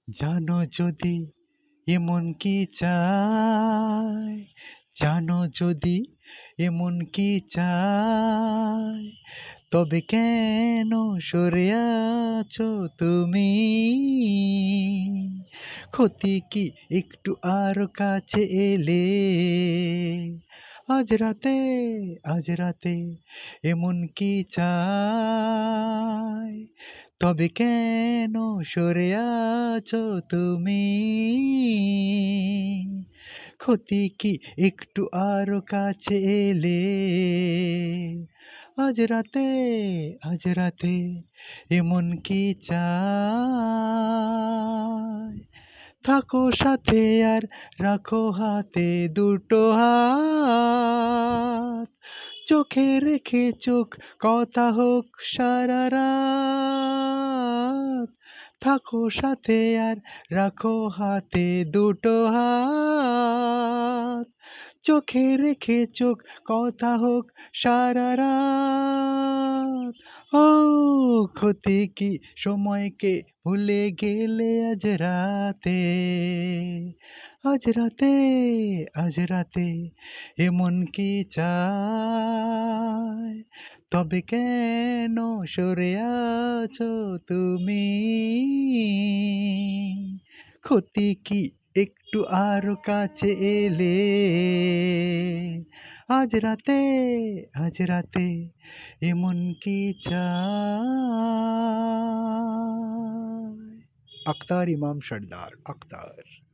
জানো যদি এমন কি চায়, জানো যদি এমন কি চায়, তবে কেন সরে আছো তুমি? ক্ষতি কি একটু আরো কাছে এলে? আজ রাতে, আজ রাতে এমন কি চায়, তবে কেন সরে আছো তুমি? ক্ষতি কি একটু আরো কাছে এলে? আজ রাতে, আজ রাতে এমন কি চায়? থাকো সাথে আর রাখো হাতে দুটো হাত, চোখে রেখে চোখ কথা হোক সারা রাত। থাকো সাথে আর রাখো হাতে দুটো হাত, চোখে রেখে চোখ কথা হোক সারা রাত। ও ক্ষতি কি সময়কে ভুলে গেলে আজ রাতে? আজ রাতে, আজ রাতে এমন কি চায়, তবে কেন সরে আছো তুমি? ক্ষতি কি একটু আরো কাছে এলে? আজ রাতে, আজ রাতে এমন কি চায়? আখতার ইমাম সর্দার, আখতার।